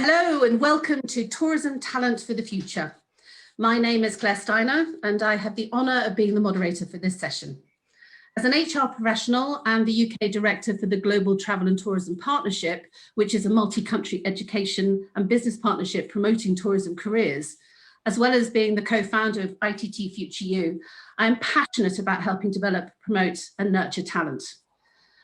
Hello and welcome to Tourism Talent for the Future. My name is Claire Steiner and I have the honour of being the moderator for this session. As an HR professional and the UK Director for the Global Travel and Tourism Partnership, which is a multi-country education and business partnership promoting tourism careers, as well as being the co-founder of ITT Future You, I am passionate about helping develop, promote and nurture talent.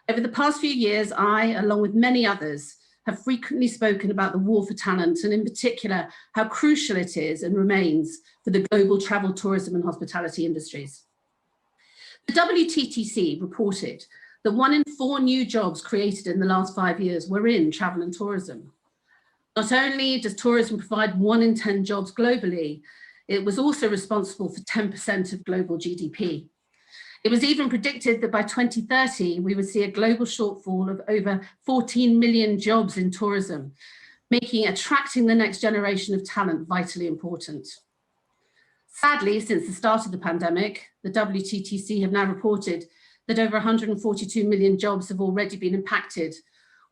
Over the past few years, I, along with many others, have frequently spoken about the war for talent and in particular, how crucial it is and remains for the global travel, tourism and hospitality industries. The WTTC reported that 1 in 4 new jobs created in the last 5 years were in travel and tourism. Not only does tourism provide 1 in 10 jobs globally, it was also responsible for 10% of global GDP. It was even predicted that by 2030, we would see a global shortfall of over 14 million jobs in tourism, making attracting the next generation of talent vitally important. Sadly, since the start of the pandemic, the WTTC have now reported that over 142 million jobs have already been impacted,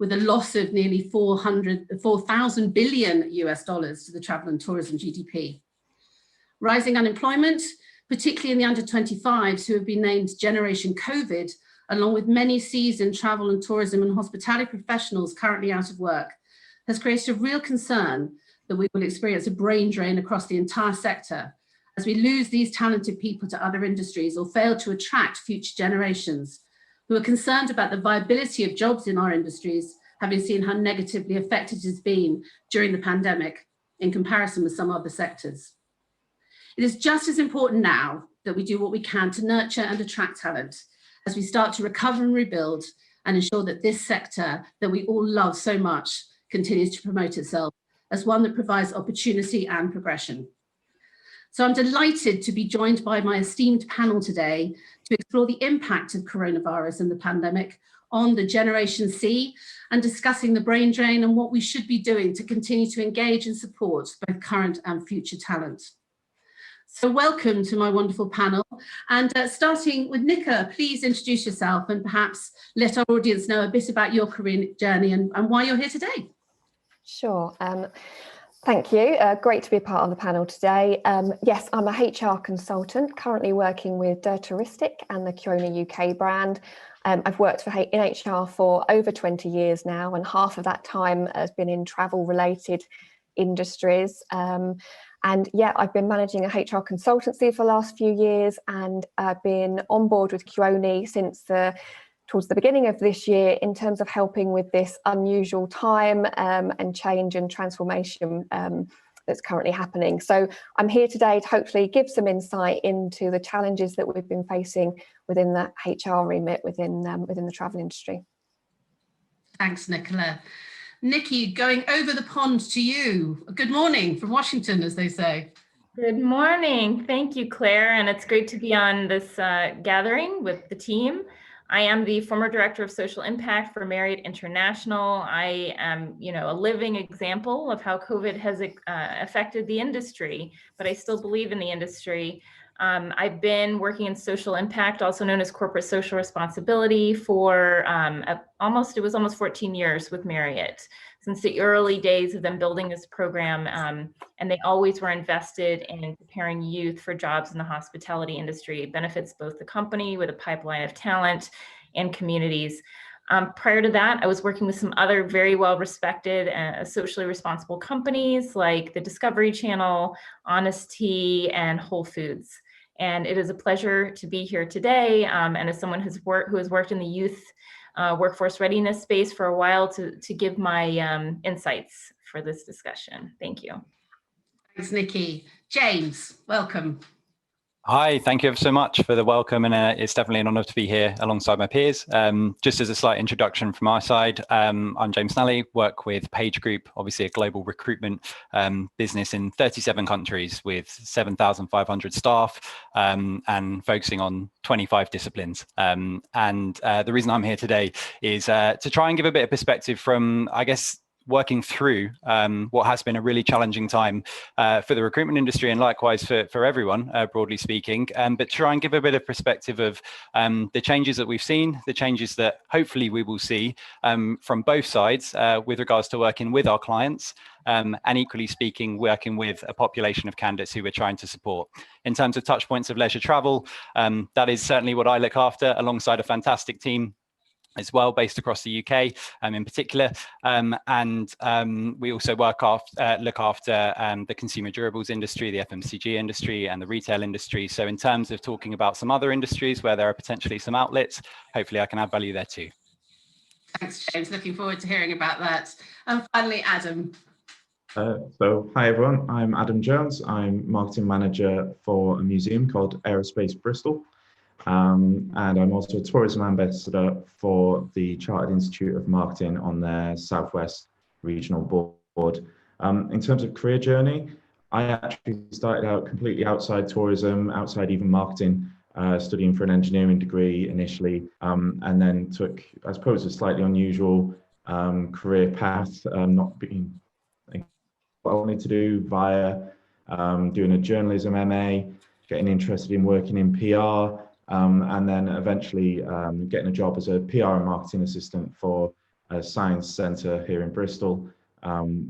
with a loss of nearly 4,000 billion US dollars to the travel and tourism GDP. Rising unemployment, particularly in the under 25s who have been named Generation COVID, along with many seasoned travel and tourism and hospitality professionals currently out of work, has created a real concern that we will experience a brain drain across the entire sector as we lose these talented people to other industries or fail to attract future generations who are concerned about the viability of jobs in our industries, having seen how negatively affected it has been during the pandemic in comparison with some other sectors. It is just as important now that we do what we can to nurture and attract talent as we start to recover and rebuild and ensure that this sector that we all love so much continues to promote itself as one that provides opportunity and progression. So I'm delighted to be joined by my esteemed panel today to explore the impact of coronavirus and the pandemic on the Generation C and discussing the brain drain and what we should be doing to continue to engage and support both current and future talent. So welcome to my wonderful panel. And starting with Nicola, please introduce yourself and perhaps let our audience know a bit about your career journey and why you're here today. Sure. Thank you. Great to be a part of the panel today. Yes, I'm a HR consultant currently working with Touristic and the Kiona UK brand. I've worked in HR for over 20 years now, and half of that time has been in travel related industries. And yeah, I've been managing a HR consultancy for the last few years, and I've been on board with Kiona since towards the beginning of this year in terms of helping with this unusual time and change and transformation that's currently happening. So I'm here today to hopefully give some insight into the challenges that we've been facing within the HR remit within the travel industry. Thanks, Nicola. Nikki, going over the pond to you. Good morning from Washington, as they say. Good morning. Thank you, Claire. And it's great to be on this gathering with the team. I am the former director of social impact for Marriott International. I am, a living example of how COVID has affected the industry, but I still believe in the industry. I've been working in social impact, also known as corporate social responsibility, for almost 14 years with Marriott, since the early days of them building this program. And they always were invested in preparing youth for jobs in the hospitality industry. It benefits both the company with a pipeline of talent and communities. Prior to that, I was working with some other very well-respected socially responsible companies like the Discovery Channel, Honest Tea, and Whole Foods. And it is a pleasure to be here today. And as someone who has worked in the youth workforce readiness space for a while, to give my insights for this discussion. Thank you. Thanks, Nikki. James, welcome. Hi, thank you ever so much for the welcome, and it's definitely an honour to be here alongside my peers. Just as a slight introduction from our side, I'm James Snally, work with Page Group, obviously a global recruitment business in 37 countries with 7,500 staff and focusing on 25 disciplines. The reason I'm here today is to try and give a bit of perspective from, I guess, working through what has been a really challenging time for the recruitment industry and likewise for everyone, broadly speaking, but try and give a bit of perspective of the changes that we've seen, the changes that hopefully we will see from both sides with regards to working with our clients, and equally speaking, working with a population of candidates who we're trying to support. In terms of touch points of leisure travel, that is certainly what I look after alongside a fantastic team as well, based across the UK in particular. We also look after the consumer durables industry, the FMCG industry and the retail industry. So in terms of talking about some other industries where there are potentially some outlets, hopefully I can add value there too. Thanks, James. Looking forward to hearing about that. And finally, Adam. So hi everyone, I'm Adam Jones. I'm marketing manager for a museum called Aerospace Bristol. And I'm also a tourism ambassador for the Chartered Institute of Marketing on their Southwest Regional Board. In terms of career journey, I actually started out completely outside tourism, outside even marketing, studying for an engineering degree initially, and then took, I suppose, a slightly unusual career path, not being what I wanted to do via doing a journalism MA, getting interested in working in PR, and then eventually getting a job as a PR and marketing assistant for a science centre here in Bristol,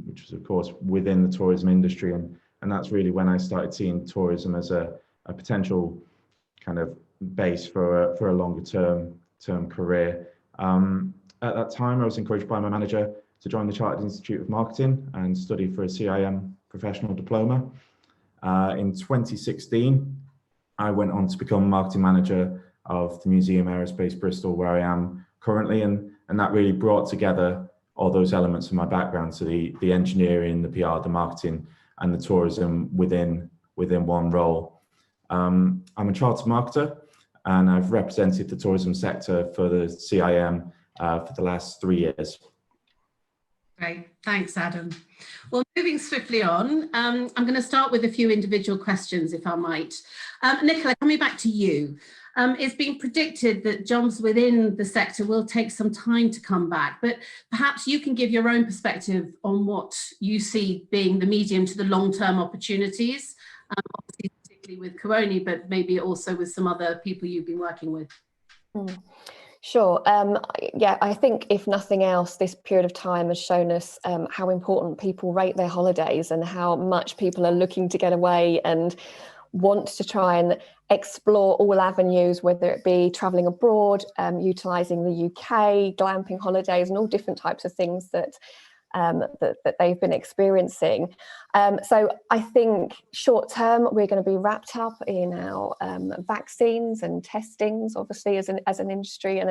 which was of course within the tourism industry, and that's really when I started seeing tourism as a potential kind of base for a longer term career. At that time, I was encouraged by my manager to join the Chartered Institute of Marketing and study for a CIM professional diploma. In 2016, I went on to become marketing manager of the Museum Aerospace Bristol, where I am currently, and that really brought together all those elements of my background, so the engineering, the PR, the marketing, and the tourism within one role. I'm a chartered marketer, and I've represented the tourism sector for the CIM for the last 3 years. Great, thanks, Adam. Well, moving swiftly on, I'm going to start with a few individual questions, if I might. Nicola, coming back to you, it's been predicted that jobs within the sector will take some time to come back, but perhaps you can give your own perspective on what you see being the medium to the long-term opportunities, obviously particularly with Coroni, but maybe also with some other people you've been working with. Sure. Yeah, I think if nothing else, this period of time has shown us how important people rate their holidays and how much people are looking to get away and want to try and explore all avenues, whether it be travelling abroad, utilising the UK, glamping holidays and all different types of things that they've been experiencing. So I think short term, we're going to be wrapped up in our vaccines and testings, obviously as an industry and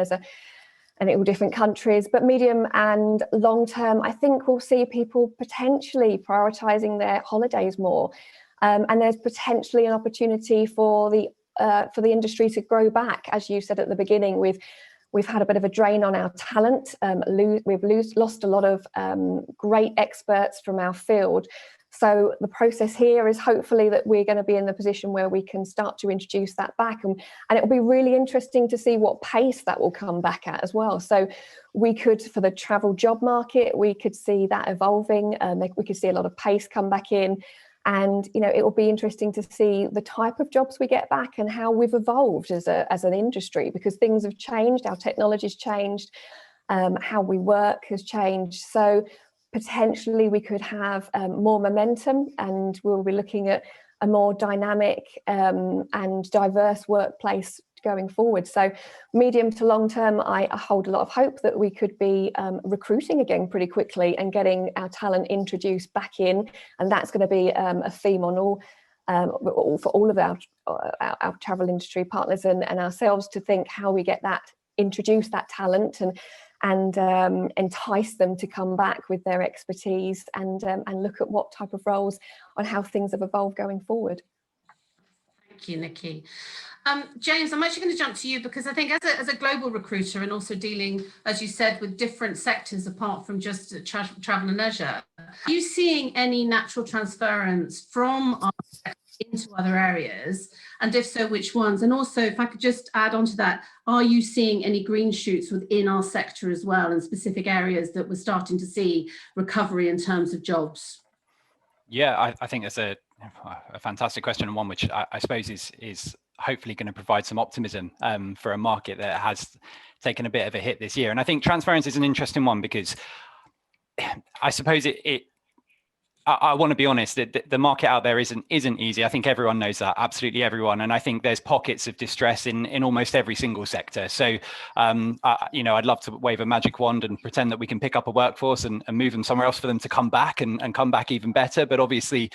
in all different countries. But medium and long term, I think we'll see people potentially prioritising their holidays more. And there's potentially an opportunity for the industry to grow back, as you said at the beginning. We've had a bit of a drain on our talent. We've lost a lot of great experts from our field. So the process here is hopefully that we're going to be in the position where we can start to introduce that back. And it'll be really interesting to see what pace that will come back at as well. So we could, for the travel job market, we could see that evolving. We could see a lot of pace come back in. And, you know, it will be interesting to see the type of jobs we get back and how we've evolved as an industry, because things have changed, our technology's changed, how we work has changed. So potentially we could have more momentum, and we'll be looking at a more dynamic and diverse workplace going forward. So medium to long term, I hold a lot of hope that we could be recruiting again pretty quickly and getting our talent introduced back in, and that's going to be a theme on for all of our travel industry partners and ourselves, to think how we get that, introduce that talent and entice them to come back with their expertise and look at what type of roles and how things have evolved going forward. Thank you, Nikki. James, I'm actually going to jump to you because I think as a global recruiter and also dealing, as you said, with different sectors apart from just travel and leisure, are you seeing any natural transference from our sector into other areas? And if so, which ones? And also, if I could just add on to that, are you seeing any green shoots within our sector as well in specific areas that we're starting to see recovery in terms of jobs? Yeah, I think that's a fantastic question, and one which I suppose is hopefully going to provide some optimism for a market that has taken a bit of a hit this year. And I think transparency is an interesting one because I suppose I want to be honest, the market out there isn't easy. I think everyone knows that, absolutely everyone. And I think there's pockets of distress in almost every single sector. So, I'd love to wave a magic wand and pretend that we can pick up a workforce and move them somewhere else for them to come back and come back even better. But obviously,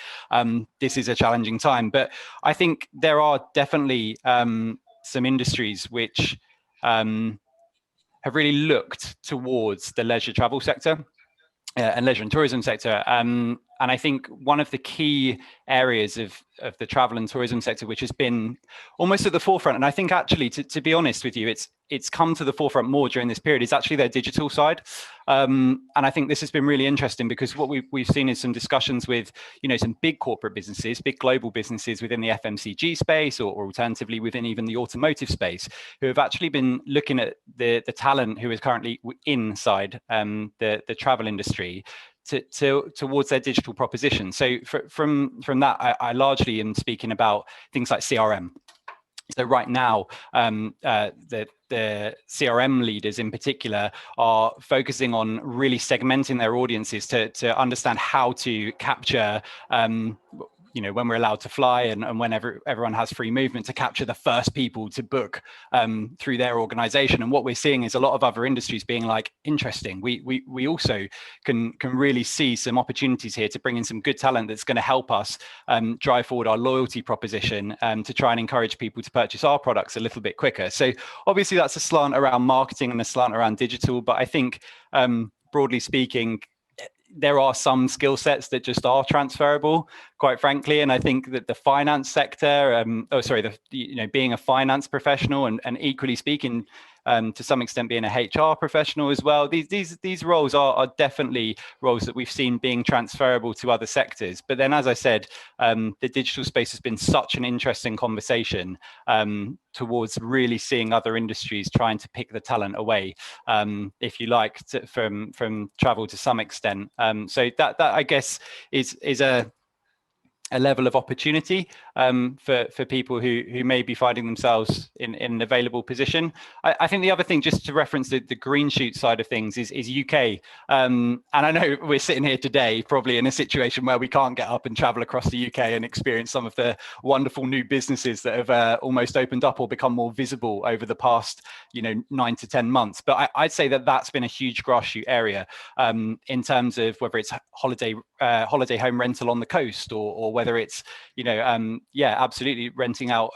this is a challenging time. But I think there are definitely some industries which have really looked towards the leisure travel sector. And leisure and tourism sector. And I think one of the key areas of the travel and tourism sector, which has been almost at the forefront, and I think actually, to be honest with you, it's come to the forefront more during this period, is actually their digital side. And I think this has been really interesting because what we've seen is some discussions with, some big corporate businesses, big global businesses within the FMCG space, or alternatively within even the automotive space, who have actually been looking at the talent who is currently inside the travel industry towards their digital proposition. So from that, I largely am speaking about things like CRM. So right now, the CRM leaders in particular are focusing on really segmenting their audiences to understand how to capture when we're allowed to fly and whenever everyone has free movement, to capture the first people to book through their organization. And what we're seeing is a lot of other industries being like, interesting, we also can really see some opportunities here to bring in some good talent that's going to help us drive forward our loyalty proposition to try and encourage people to purchase our products a little bit quicker. So obviously that's a slant around marketing and a slant around digital, but I think broadly speaking, there are some skill sets that just are transferable, quite frankly. And I think that the finance sector, being a finance professional and equally speaking, to some extent being a HR professional as well, these roles are definitely roles that we've seen being transferable to other sectors. But then, as I said, the digital space has been such an interesting conversation towards really seeing other industries trying to pick the talent away, if you like, from travel to some extent. So that I guess is a level of opportunity for people who may be finding themselves in an available position. I think the other thing, just to reference the green shoot side of things, is UK. And I know we're sitting here today probably in a situation where we can't get up and travel across the UK and experience some of the wonderful new businesses that have almost opened up or become more visible over the past 9 to 10 months. But I'd say that that's been a huge grass shoot area in terms of whether it's holiday home rental on the coast or whether it's absolutely renting out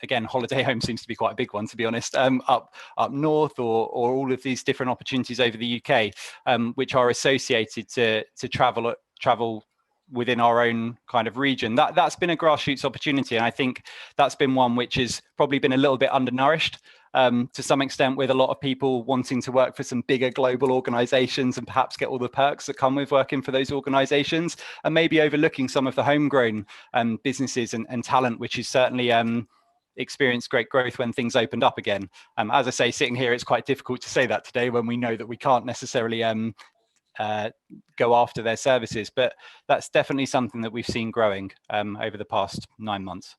again, holiday home seems to be quite a big one, to be honest, up north, or all of these different opportunities over the UK, which are associated to travel within our own kind of region. That's been a grassroots opportunity, and I think that's been one which has probably been a little bit undernourished to some extent, with a lot of people wanting to work for some bigger global organizations and perhaps get all the perks that come with working for those organizations, and maybe overlooking some of the homegrown businesses and talent, which is certainly experienced great growth when things opened up again. As I say, sitting here, it's quite difficult to say that today when we know that we can't necessarily go after their services, but that's definitely something that we've seen growing over the past 9 months.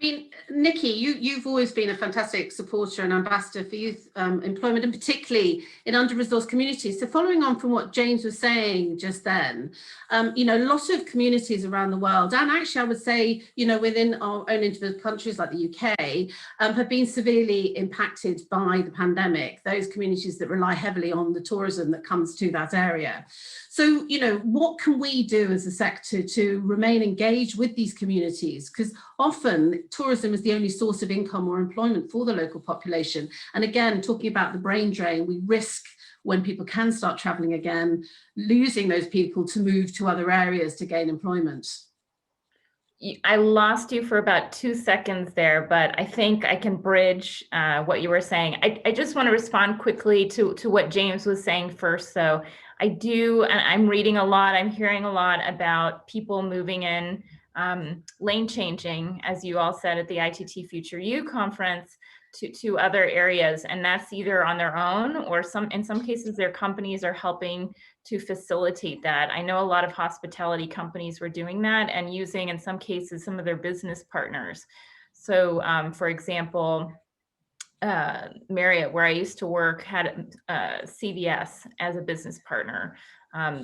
I mean, Nikki, you've always been a fantastic supporter and ambassador for youth employment, and particularly in under-resourced communities. So following on from what James was saying just then, a lot of communities around the world, and actually I would say, within our own individual countries like the UK, have been severely impacted by the pandemic, those communities that rely heavily on the tourism that comes to that area. So, what can we do as a sector to remain engaged with these communities? Because often tourism is the only source of income or employment for the local population. And again, talking about the brain drain, we risk, when people can start traveling again, losing those people to move to other areas to gain employment. I lost you for about 2 seconds there, but I think I can bridge what you were saying. I just want to respond quickly to what James was saying first. So I do, and I'm reading a lot, I'm hearing a lot about people moving in, lane changing, as you all said at the ITT Future You conference, to other areas. And that's either on their own or in some cases, their companies are helping to facilitate that. I know a lot of hospitality companies were doing that and using, in some cases, some of their business partners. So for example, Marriott, where I used to work, had CVS as a business partner.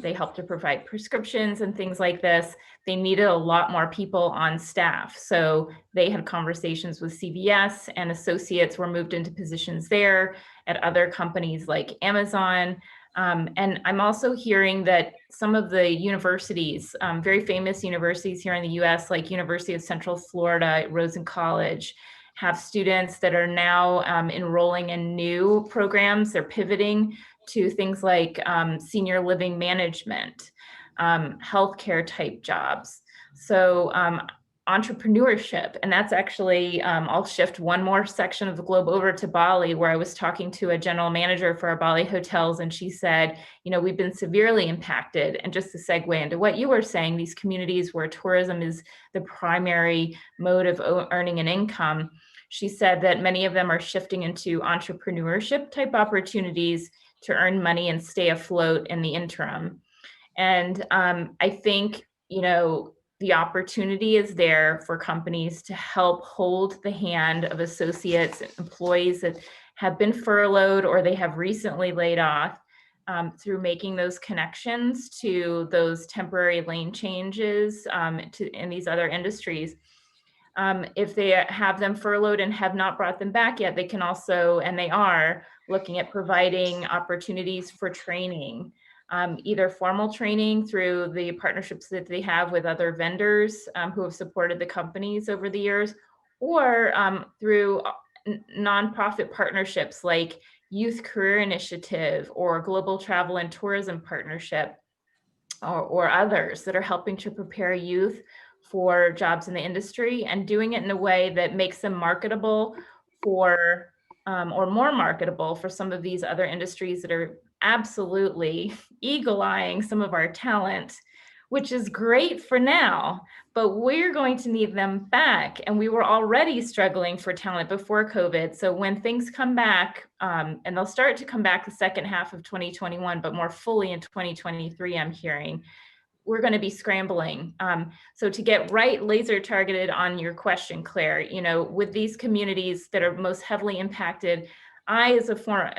They helped to provide prescriptions and things like this. They needed a lot more people on staff. So they had conversations with CVS, and associates were moved into positions there at other companies like Amazon. And I'm also hearing that some of the universities, very famous universities here in the US, like University of Central Florida, Rosen College, have students that are now enrolling in new programs. They're pivoting to things like senior living management, healthcare type jobs. So entrepreneurship, and that's actually, I'll shift one more section of the globe over to Bali, where I was talking to a general manager for our Bali hotels, and she said, you know, we've been severely impacted. And just to segue into what you were saying, these communities where tourism is the primary mode of earning an income, she said that many of them are shifting into entrepreneurship type opportunities to earn money and stay afloat in the interim. And I think, you know, the opportunity is there for companies to help hold the hand of associates, employees that have been furloughed or they have recently laid off, through making those connections to those temporary lane changes in these other industries. If they have them furloughed and have not brought them back yet, they can also, and they are, looking at providing opportunities for training, either formal training through the partnerships that they have with other vendors who have supported the companies over the years, or through nonprofit partnerships like Youth Career Initiative or Global Travel and Tourism Partnership, or others that are helping to prepare youth for jobs in the industry and doing it in a way that makes them marketable for, or more marketable for some of these other industries that are absolutely eagle-eyeing some of our talent, which is great for now, but we're going to need them back. And we were already struggling for talent before COVID. So when things come back, and they'll start to come back the second half of 2021, but more fully in 2023, I'm hearing, we're going to be scrambling. So to get right laser targeted on your question, Claire, you know, with these communities that are most heavily impacted, I,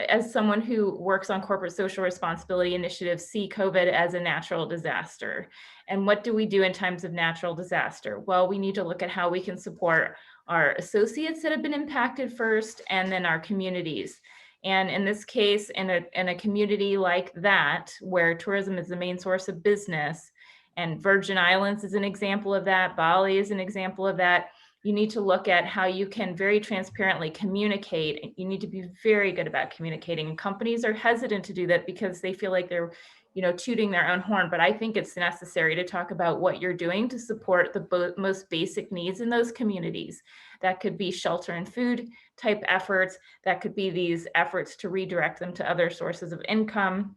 as someone who works on corporate social responsibility initiatives, see COVID as a natural disaster. And what do we do in times of natural disaster? Well, we need to look at how we can support our associates that have been impacted first, and then our communities. And in this case, in a community like that, where tourism is the main source of business, and Virgin Islands is an example of that, Bali is an example of that, you need to look at how you can very transparently communicate. You need to be very good about communicating. And companies are hesitant to do that because they feel like they're, you know, tooting their own horn. But I think it's necessary to talk about what you're doing to support the most basic needs in those communities. That could be shelter and food type efforts. That could be these efforts to redirect them to other sources of income.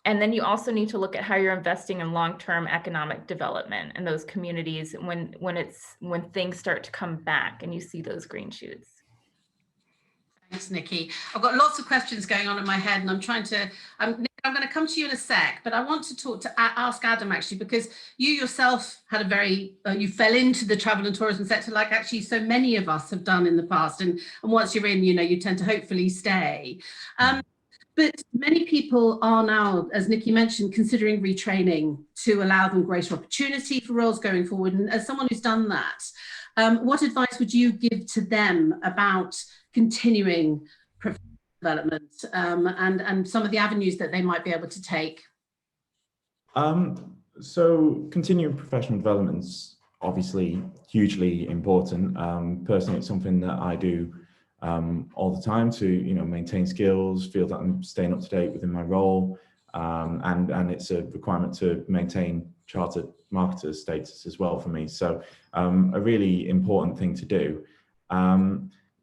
And then you also need to look at how you're investing in long-term economic development in those communities when things start to come back and you see those green shoots. Thanks, Nikki. I've got lots of questions going on in my head, and I'm trying to, Nick, I'm going to come to you in a sec, but I want to ask Adam, actually, because you yourself had a very, you fell into the travel and tourism sector like actually so many of us have done in the past. And once you're in, you know, you tend to hopefully stay. But many people are now, as Nikki mentioned, considering retraining to allow them greater opportunity for roles going forward. And as someone who's done that, what advice would you give to them about continuing professional development and some of the avenues that they might be able to take? So continuing professional development's obviously hugely important. Personally, it's something that I do all the time to, you know, maintain skills, feel that I'm staying up to date within my role. and it's a requirement to maintain chartered marketer status as well for me. So a really important thing to do.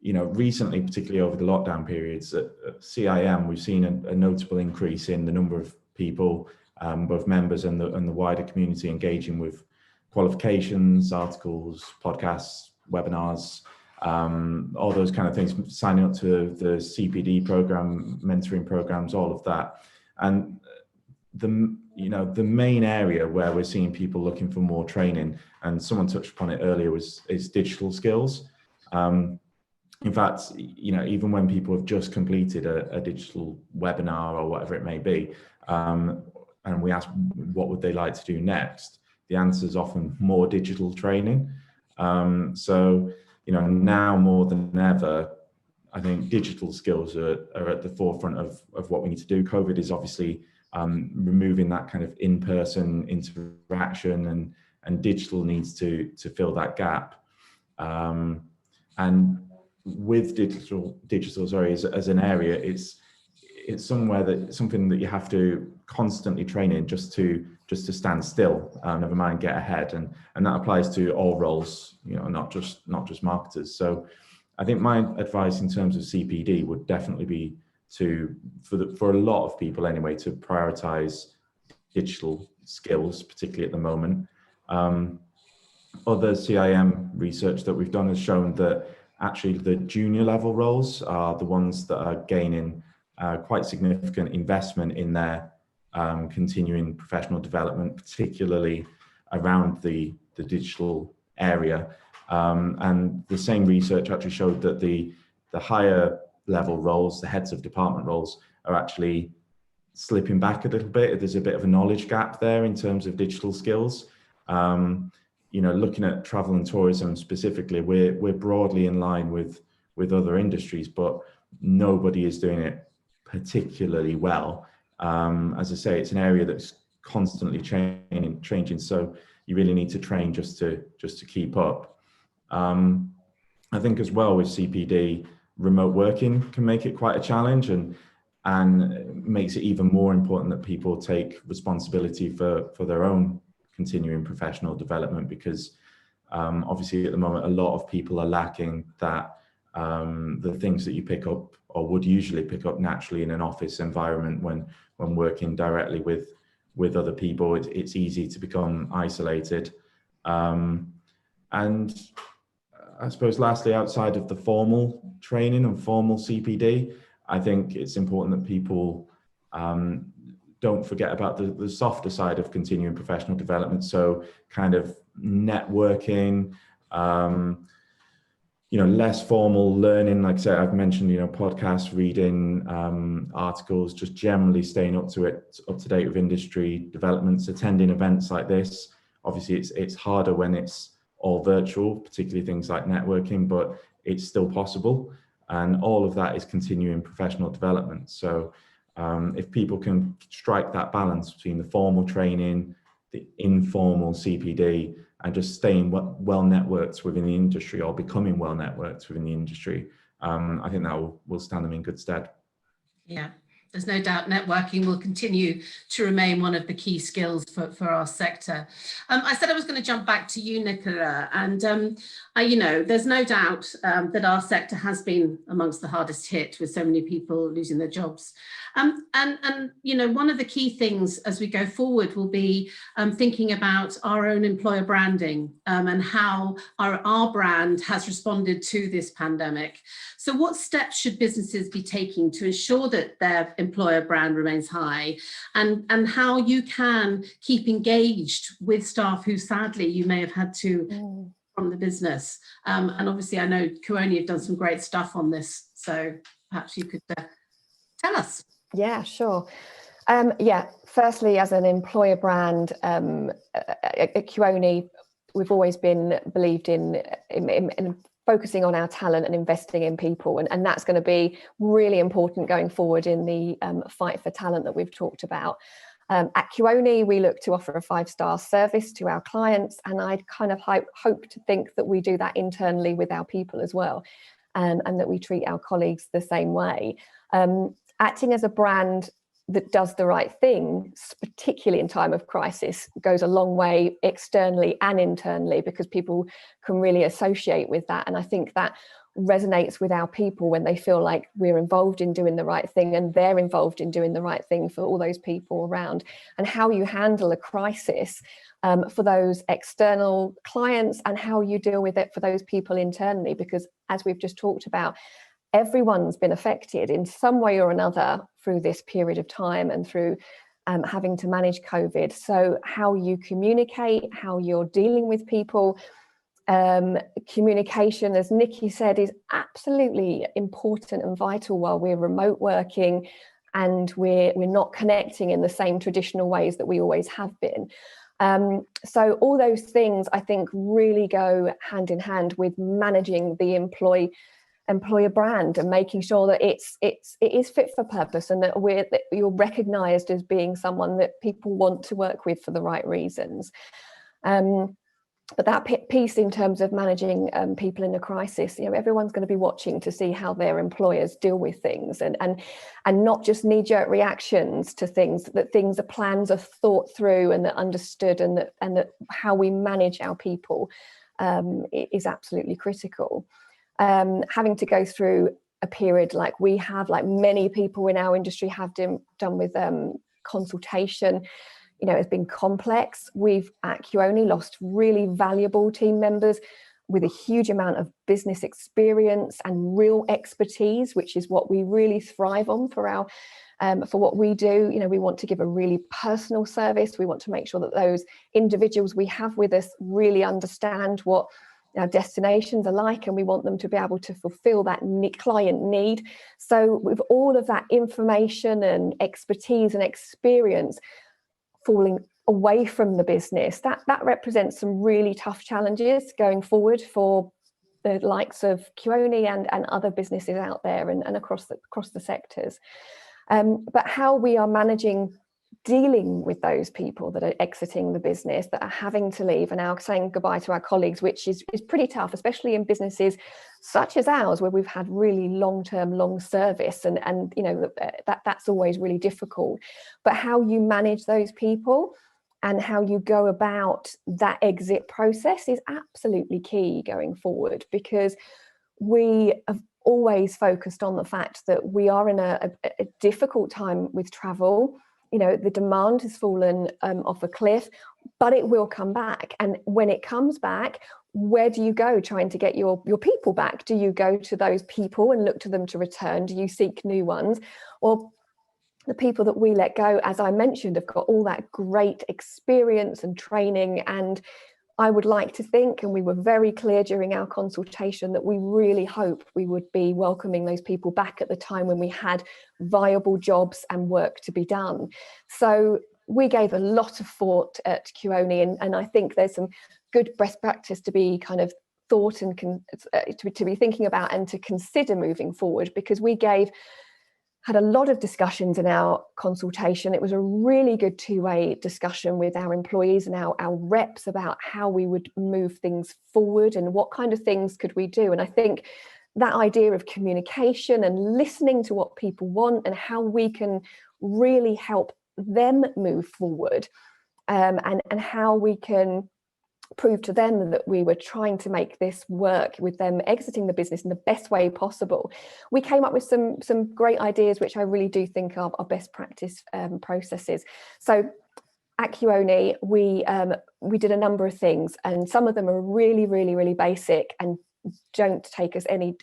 Recently, particularly over the lockdown periods at CIM, we've seen a notable increase in the number of people, both members and the wider community, engaging with qualifications, articles, podcasts, webinars, all those kind of things, signing up to the CPD program, mentoring programs, all of that. And the main area where we're seeing people looking for more training, and someone touched upon it earlier, is digital skills. In fact, even when people have just completed a digital webinar or whatever it may be, and we ask what would they like to do next, the answer is often more digital training. So now more than ever, I think digital skills are at the forefront of what we need to do. COVID is obviously removing that kind of in-person interaction, and digital needs to fill that gap. And with digital as an area, it's something that you have to constantly train in just to stand still, never mind get ahead, and that applies to all roles, not just marketers. So I think my advice in terms of CPD would definitely be for a lot of people anyway, to prioritize digital skills, particularly at the moment. Other CIM research that we've done has shown that actually the junior level roles are the ones that are gaining quite significant investment in their continuing professional development, particularly around the digital area. And the same research actually showed that the higher level roles, the heads of department roles, are actually slipping back a little bit. There's a bit of a knowledge gap there in terms of digital skills. Looking at travel and tourism specifically, we're broadly in line with other industries, but nobody is doing it particularly well. As I say, it's an area that's constantly changing, so you really need to train just to keep up. I think as well with CPD, remote working can make it quite a challenge, and makes it even more important that people take responsibility for their own continuing professional development, because obviously at the moment a lot of people are lacking that the things that you pick up or would usually pick up naturally in an office environment when working directly with other people. It's easy to become isolated. And I suppose lastly, outside of the formal training and formal CPD, I think it's important that people don't forget about the softer side of continuing professional development. So kind of networking, less formal learning. Like I said, I've mentioned, podcasts, reading, articles, just generally staying up to date with industry developments, attending events like this. Obviously it's harder when it's all virtual, particularly things like networking, but it's still possible. And all of that is continuing professional development. So if people can strike that balance between the formal training, the informal CPD, and just staying well networked within the industry, or becoming well networked within the industry, I think that will stand them in good stead. Yeah. There's no doubt networking will continue to remain one of the key skills for our sector. I said I was going to jump back to you, Nicola, and there's no doubt that our sector has been amongst the hardest hit, with so many people losing their jobs. And one of the key things as we go forward will be thinking about our own employer branding and how our brand has responded to this pandemic. So what steps should businesses be taking to ensure that their employer brand remains high, and how you can keep engaged with staff who sadly you may have had to from the business? And obviously I know Kuoni have done some great stuff on this, so perhaps you could tell us. Yeah, sure. Firstly, as an employer brand, at Kuoni, we've always believed in focusing on our talent and investing in people, and that's going to be really important going forward in the fight for talent that we've talked about. At Kuoni, we look to offer a 5-star service to our clients, and I'd kind of hope to think that we do that internally with our people as well, and that we treat our colleagues the same way. Acting as a brand that does the right thing, particularly in time of crisis, goes a long way externally and internally, because people can really associate with that. And I think that resonates with our people when they feel like we're involved in doing the right thing and they're involved in doing the right thing for all those people around. And how you handle a crisis for those external clients, and how you deal with it for those people internally, because as we've just talked about, everyone's been affected in some way or another through this period of time and through having to manage COVID. So how you communicate, how you're dealing with people, communication, as Nikki said, is absolutely important and vital while we're remote working and we're not connecting in the same traditional ways that we always have been. So all those things, I think, really go hand in hand with managing the employer brand and making sure that it is fit for purpose, and that you're recognized as being someone that people want to work with for the right reasons. But that piece in terms of managing people in a crisis, everyone's going to be watching to see how their employers deal with things, and not just knee-jerk reactions to things, that things, the plans are thought through and they're understood, and that how we manage our people is absolutely critical. Having to go through a period like we have, like many people in our industry have done with consultation, has been complex. We've at Kioni lost really valuable team members with a huge amount of business experience and real expertise, which is what we really thrive on for what we do. We want to give a really personal service. We want to make sure that those individuals we have with us really understand what our destinations are like, and we want them to be able to fulfill that client need. So with all of that information and expertise and experience falling away from the business, that represents some really tough challenges going forward for the likes of Kioni and other businesses out there and across the sectors. But how we are dealing with those people that are exiting the business, that are having to leave and now saying goodbye to our colleagues, which is pretty tough, especially in businesses such as ours, where we've had really long service, and that's always really difficult. But how you manage those people and how you go about that exit process is absolutely key going forward, because we have always focused on the fact that we are in a difficult time with travel. The demand has fallen off a cliff, but it will come back. And when it comes back, where do you go trying to get your people back? Do you go to those people and look to them to return? Do you seek new ones? Or the people that we let go, as I mentioned, have got all that great experience and training, and I would like to think, and we were very clear during our consultation, that we really hope we would be welcoming those people back at the time when we had viable jobs and work to be done. So we gave a lot of thought at Kioni, and I think there's some good best practice to be kind of thought and to be thinking about and to consider moving forward, because we had a lot of discussions in our consultation. It was a really good two-way discussion with our employees and our reps about how we would move things forward and what kind of things could we do. And I think that idea of communication and listening to what people want and how we can really help them move forward, and how we can prove to them that we were trying to make this work with them exiting the business in the best way possible. We came up with some great ideas, which I really do think are best practice processes. So at Kioni, we did a number of things, and some of them are really, really, really basic and don't take us any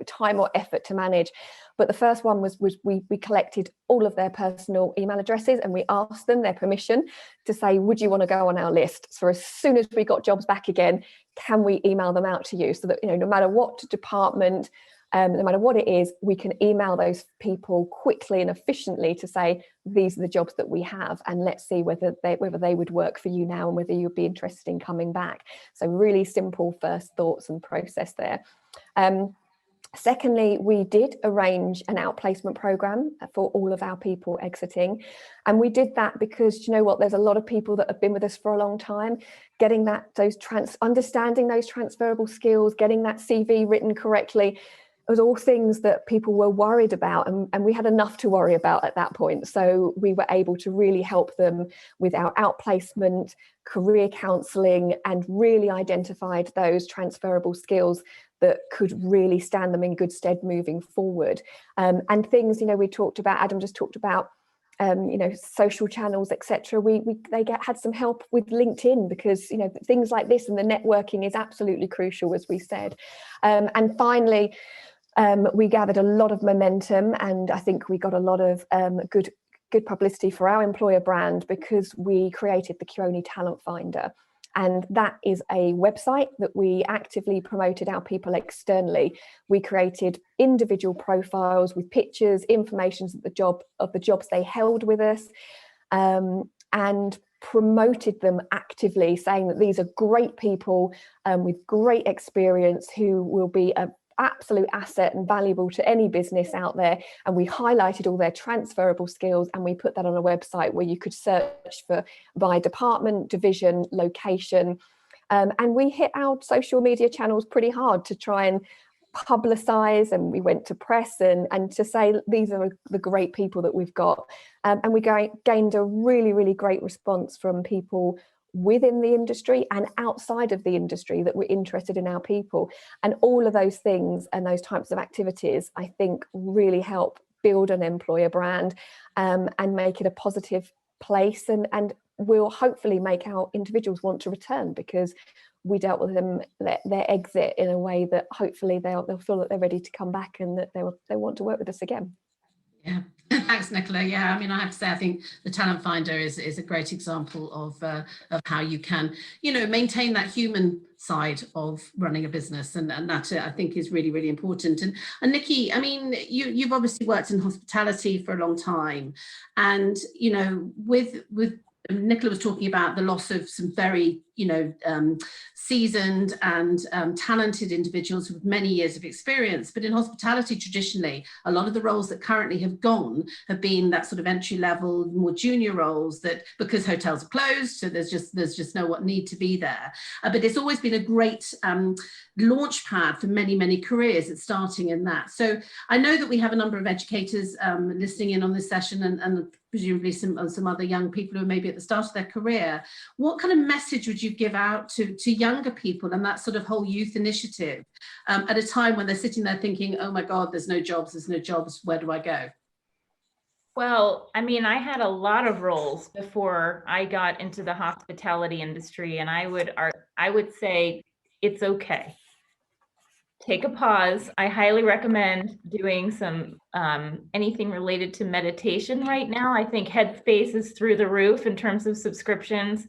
time or effort to manage. But the first one was we collected all of their personal email addresses, and we asked them their permission to say, would you want to go on our list? So as soon as we got jobs back again, can we email them out to you, so that no matter what department, no matter what it is, we can email those people quickly and efficiently to say, these are the jobs that we have, and let's see whether they would work for you now and whether you'd be interested in coming back. So really simple first thoughts and process there. Secondly, we did arrange an outplacement program for all of our people exiting. And we did that because, there's a lot of people that have been with us for a long time, understanding those transferable skills, getting that CV written correctly, was all things that people were worried about, and we had enough to worry about at that point. So we were able to really help them with our outplacement, career counselling, and really identified those transferable skills that could really stand them in good stead moving forward. And things, we talked about, Adam just talked about, social channels, etc. They had some help with LinkedIn, because things like this and the networking is absolutely crucial, as we said. And finally, we gathered a lot of momentum, and I think we got a lot of good publicity for our employer brand, because we created the Kioni Talent Finder. And that is a website that we actively promoted our people externally. We created individual profiles with pictures, information of the jobs they held with us, and promoted them actively, saying that these are great people with great experience who will be an absolute asset and valuable to any business out there. And we highlighted all their transferable skills, and we put that on a website where you could search for by department, division, location. And we hit our social media channels pretty hard to try and publicize, and we went to press and to say these are the great people that we've got. And we gained a really, really great response from people within the industry and outside of the industry that were interested in our people. And all of those things and those types of activities, I think, really help build an employer brand and make it a positive place, and will hopefully make our individuals want to return, because we dealt with them, their exit, in a way that hopefully they'll feel that they're ready to come back and that they want to work with us again. Yeah, thanks, Nicola. Yeah, I mean, I have to say, I think the Talent Finder is a great example of how you can, maintain that human side of running a business, and that I think is really, really important. And Nikki, I mean, you've obviously worked in hospitality for a long time, and with Nicola was talking about the loss of some very seasoned and talented individuals with many years of experience. But in hospitality, traditionally, a lot of the roles that currently have gone have been that sort of entry level, more junior roles, that because hotels are closed, so there's just no need to be there. But it's always been a great launch pad for many, many careers. It's starting in that. So I know that we have a number of educators listening in on this session, and presumably some other young people who are maybe at the start of their career. What kind of message would you give out to younger people and that sort of whole youth initiative at a time when they're sitting there thinking, oh my God, there's no jobs, where do I go? Well, I mean, I had a lot of roles before I got into the hospitality industry, and I would say it's okay. Take a pause. I highly recommend doing some anything related to meditation right now. I think Headspace is through the roof in terms of subscriptions.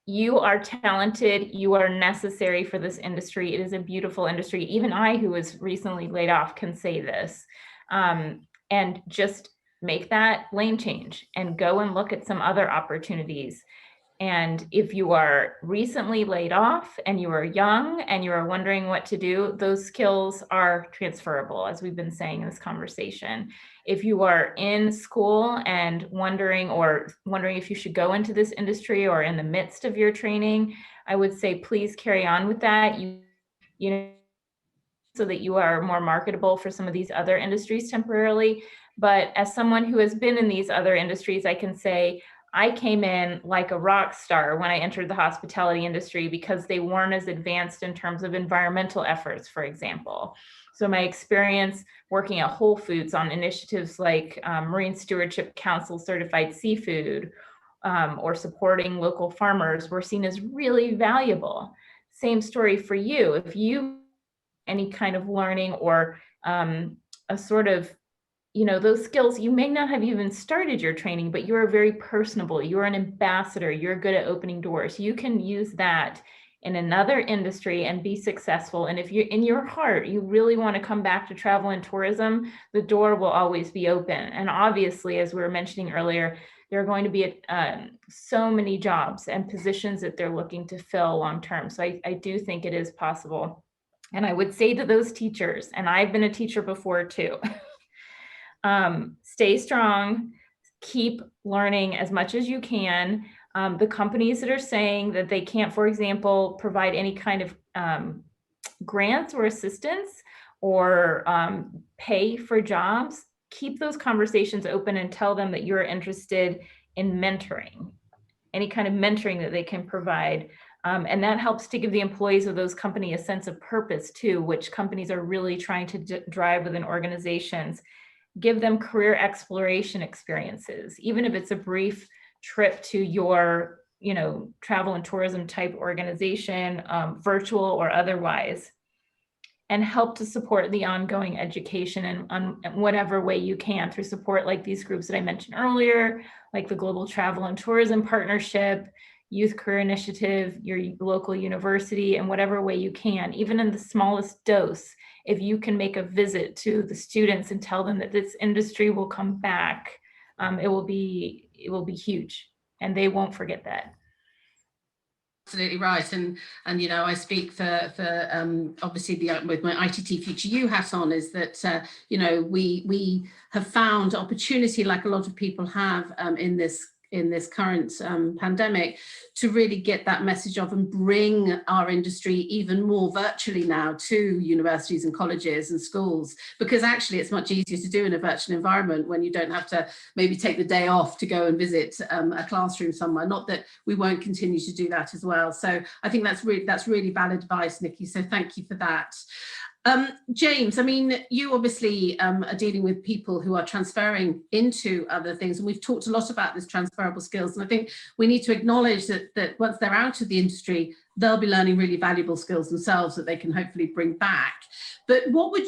You are talented. You are necessary for this industry. It is a beautiful industry. Even I, who was recently laid off, can say this. And just make that lane change and go and look at some other opportunities. And if you are recently laid off and you are young and you are wondering what to do, those skills are transferable, as we've been saying in this conversation. If you are in school and wondering if you should go into this industry or in the midst of your training, I would say please carry on with that. So that you are more marketable for some of these other industries temporarily. But as someone who has been in these other industries, I can say I came in like a rock star when I entered the hospitality industry, because they weren't as advanced in terms of environmental efforts, for example. So my experience working at Whole Foods on initiatives like Marine Stewardship Council certified seafood or supporting local farmers were seen as really valuable. Same story for you. If you any kind of learning or a sort of, those skills, you may not have even started your training, but you're very personable. You're an ambassador. You're good at opening doors. You can use that in another industry and be successful. And if you're in your heart, you really want to come back to travel and tourism, the door will always be open. And obviously, as we were mentioning earlier, there are going to be so many jobs and positions that they're looking to fill long term. So I do think it is possible. And I would say to those teachers, and I've been a teacher before too, stay strong, keep learning as much as you can. The companies that are saying that they can't, for example, provide any kind of grants or assistance, or pay for jobs, keep those conversations open and tell them that you're interested in mentoring, any kind of mentoring that they can provide. And that helps to give the employees of those companies a sense of purpose too, which companies are really trying to drive within organizations. Give them career exploration experiences, even if it's a brief trip to your, travel and tourism type organization, virtual or otherwise, and help to support the ongoing education in whatever way you can through support like these groups that I mentioned earlier, like the Global Travel and Tourism Partnership, Youth Career Initiative, your local university, in whatever way you can, even in the smallest dose. If you can make a visit to the students and tell them that this industry will come back, it will be huge, and they won't forget that. Absolutely right, and I speak for obviously with my ITT Future You hat on, is that we have found opportunity, like a lot of people have in this current pandemic, to really get that message of and bring our industry even more virtually now to universities and colleges and schools, because actually it's much easier to do in a virtual environment when you don't have to maybe take the day off to go and visit a classroom somewhere. Not that we won't continue to do that as well. So I think that's really valid advice, Nikki. So thank you for that. James, I mean, you obviously are dealing with people who are transferring into other things, and we've talked a lot about this transferable skills, and I think we need to acknowledge that once they're out of the industry, they'll be learning really valuable skills themselves that they can hopefully bring back. But what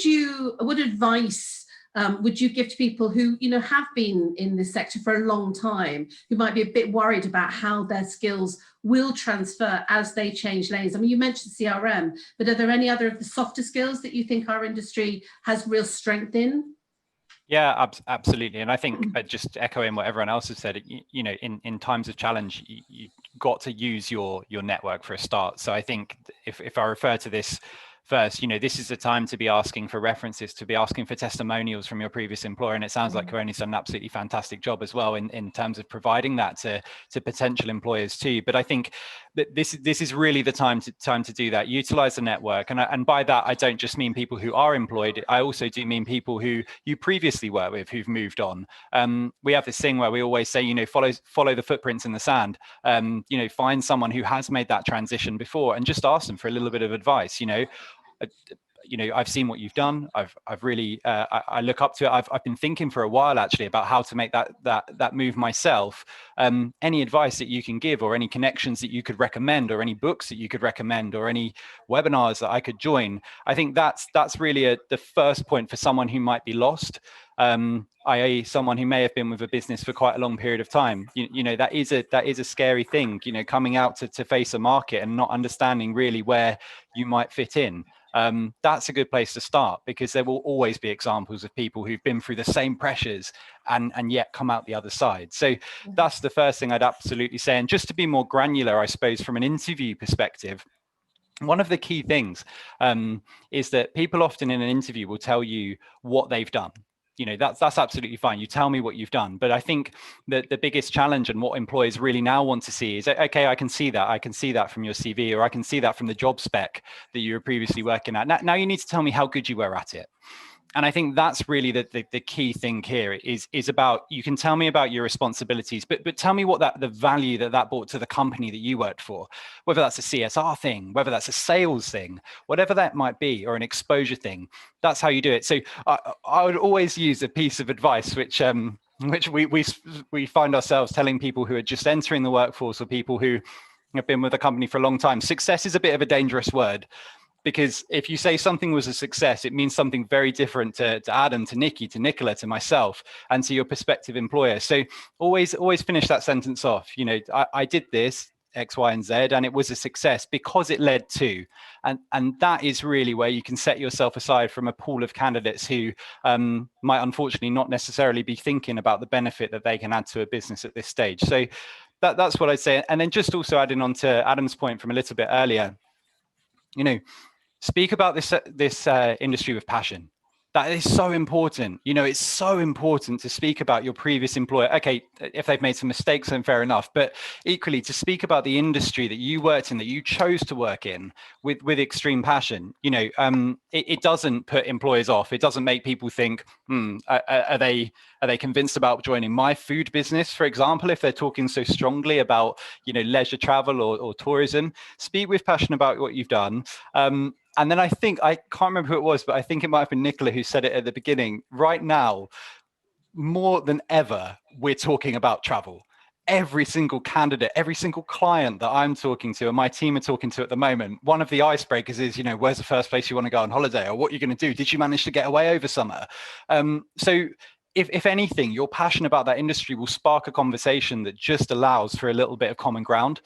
advice would you give to people who have been in this sector for a long time, who might be a bit worried about how their skills will transfer as they change lanes? I mean, you mentioned CRM, but are there any other of the softer skills that you think our industry has real strength in? Yeah, absolutely. And I think just echoing what everyone else has said, in times of challenge, you've got to use your network for a start. So I think if I refer to this first, this is the time to be asking for references, to be asking for testimonials from your previous employer. And it sounds like Coroni's done an absolutely fantastic job as well in terms of providing that to potential employers too. But I think that this is really the time to do that. Utilize the network. And by that, I don't just mean people who are employed. I also do mean people who you previously worked with, who've moved on. We have this thing where we always say, follow the footprints in the sand. Find someone who has made that transition before and just ask them for a little bit of advice. I've seen what you've done. I've really, I look up to it. I've been thinking for a while actually about how to make that move myself. Any advice that you can give, or any connections that you could recommend, or any books that you could recommend, or any webinars that I could join. I think that's really the first point for someone who might be lost. I.e. someone who may have been with a business for quite a long period of time. That is a scary thing, coming out to face a market and not understanding really where you might fit in. That's a good place to start, because there will always be examples of people who've been through the same pressures and yet come out the other side. So that's the first thing I'd absolutely say. And just to be more granular, I suppose, from an interview perspective, one of the key things is that people often in an interview will tell you what they've done. That's absolutely fine. You tell me what you've done. But I think that the biggest challenge, and what employers really now want to see, is, okay, I can see that from your CV, or I can see that from the job spec that you were previously working at. Now you need to tell me how good you were at it. And I think that's really the key thing here is about, you can tell me about your responsibilities, but tell me what the value that brought to the company that you worked for, whether that's a CSR thing, whether that's a sales thing, whatever that might be, or an exposure thing. That's how you do it. So I would always use a piece of advice, which we find ourselves telling people who are just entering the workforce, or people who have been with a company for a long time. Success is a bit of a dangerous word, because if you say something was a success, it means something very different to Adam, to Nikki, to Nicola, to myself, and to your prospective employer. So always finish that sentence off. I did this, X, Y, and Z, and it was a success because it led to, and that is really where you can set yourself aside from a pool of candidates who might unfortunately not necessarily be thinking about the benefit that they can add to a business at this stage. So that's what I'd say. And then just also adding on to Adam's point from a little bit earlier, speak about this industry with passion. That is so important. You know, it's so important to speak about your previous employer. Okay, if they've made some mistakes, then fair enough. But equally, to speak about the industry that you worked in, that you chose to work in with extreme passion. You know, it doesn't put employers off. It doesn't make people think, are they convinced about joining my food business, for example, if they're talking so strongly about, you know, leisure travel or tourism. Speak with passion about what you've done. And then I think, I can't remember who it was, but I think it might have been Nicola who said it at the beginning. Right now, more than ever, we're talking about travel. Every single candidate, every single client that I'm talking to and my team are talking to at the moment, one of the icebreakers is, you know, where's the first place you want to go on holiday, or what you're going to do? Did you manage to get away over summer? So if anything, your passion about that industry will spark a conversation that just allows for a little bit of common ground.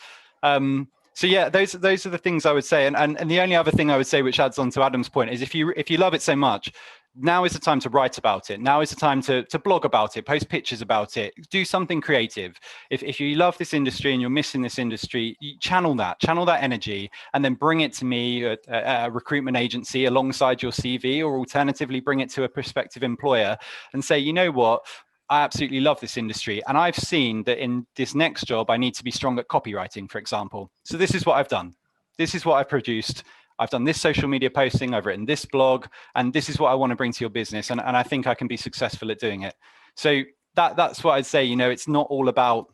So yeah, those are the things I would say. And the only other thing I would say, which adds on to Adam's point, is if you love it so much, now is the time to write about it. Now is the time to blog about it, post pictures about it, do something creative. If you love this industry and you're missing this industry, you channel that energy, and then bring it to me at a recruitment agency alongside your CV, or alternatively bring it to a prospective employer and say, you know what, I absolutely love this industry, and I've seen that in this next job, I need to be strong at copywriting, for example. So this is what I've done. This is what I've produced. I've done this social media posting, I've written this blog, and this is what I want to bring to your business. And I think I can be successful at doing it. So that's what I'd say. You know, it's not all about,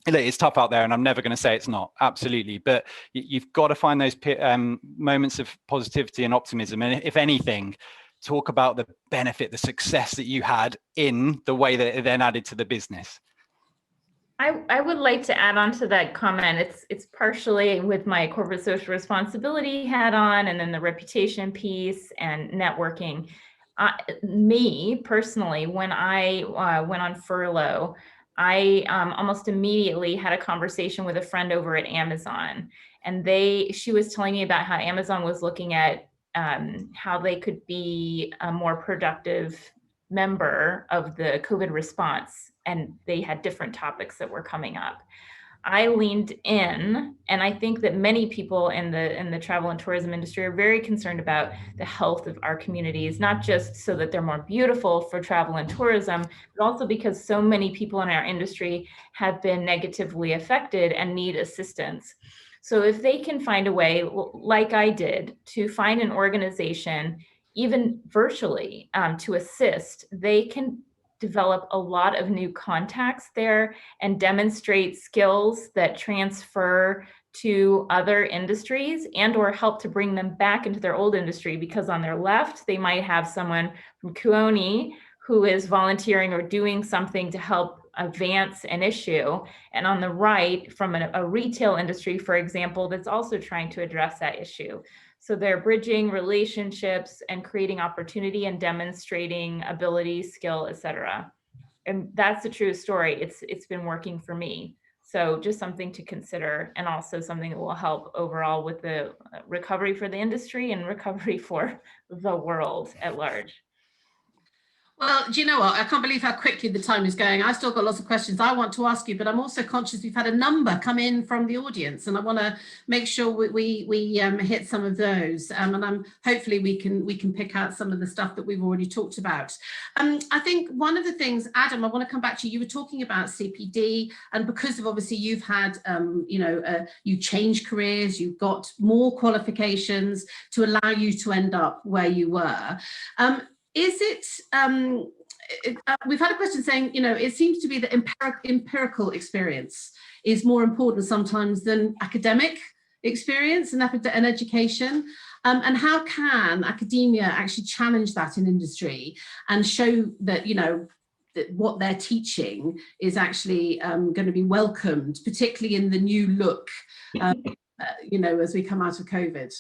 it's tough out there, and I'm never going to say it's not, absolutely. But you've got to find those moments of positivity and optimism. And if anything, talk about the benefit, the success that you had in the way that it then added to the business. I would like to add on to that comment. It's partially with my corporate social responsibility hat on, and then the reputation piece and networking. Me personally, when I went on furlough, I almost immediately had a conversation with a friend over at Amazon, and she was telling me about how Amazon was looking at how they could be a more productive member of the COVID response, and they had different topics that were coming up. I leaned in, and I think that many people in the travel and tourism industry are very concerned about the health of our communities, not just so that they're more beautiful for travel and tourism, but also because so many people in our industry have been negatively affected and need assistance. So if they can find a way, like I did, to find an organization, even virtually, to assist, they can develop a lot of new contacts there and demonstrate skills that transfer to other industries, and or help to bring them back into their old industry, because on their left, they might have someone from Kuoni who is volunteering or doing something to help advance an issue. And on the right, from a retail industry, for example, that's also trying to address that issue. So they're bridging relationships and creating opportunity and demonstrating ability, skill, etc. And that's the true story. It's been working for me. So just something to consider, and also something that will help overall with the recovery for the industry and recovery for the world at large. Well, do you know what? I can't believe how quickly the time is going. I've still got lots of questions I want to ask you, but I'm also conscious we've had a number come in from the audience, and I want to make sure we hit some of those. And hopefully we can pick out some of the stuff that we've already talked about. I think one of the things, Adam, I want to come back to you. You were talking about CPD, and because of obviously you've had, you changed careers, you've got more qualifications to allow you to end up where you were. Is it, we've had a question saying, it seems to be that empirical experience is more important sometimes than academic experience and education. And how can academia actually challenge that in industry and show that, that what they're teaching is actually going to be welcomed, particularly in the new look, as we come out of COVID?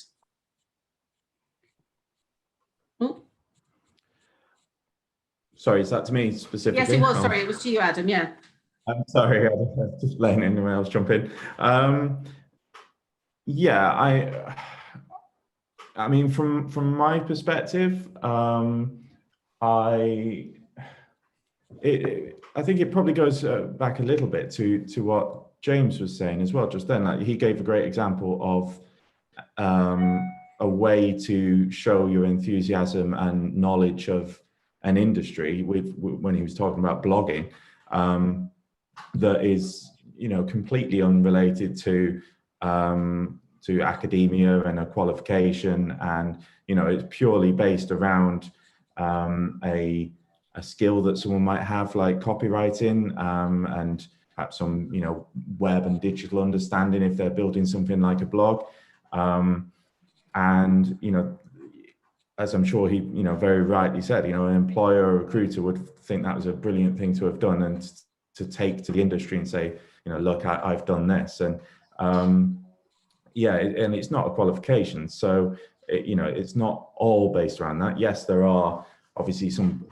Oh. Sorry, is that to me specifically? Yes, it was. Sorry, it was to you, Adam. Yeah. I'm sorry, I was just letting anyone else jump in. Yeah, I mean, from my perspective, I think it probably goes back a little bit to what James was saying as well just then. Like, he gave a great example a way to show your enthusiasm and knowledge of an industry when he was talking about blogging, that is, you know, completely unrelated to academia and a qualification, and, you know, it's purely based around a skill that someone might have, like copywriting, and perhaps some, you know, web and digital understanding if they're building something like a blog. And, you know, as I'm sure he, you know, very rightly said, you know, an employer or recruiter would think that was a brilliant thing to have done, and to take to the industry and say, you know, look, I've done this. And yeah, and it's not a qualification. So, you know, it's not all based around that. Yes, there are obviously some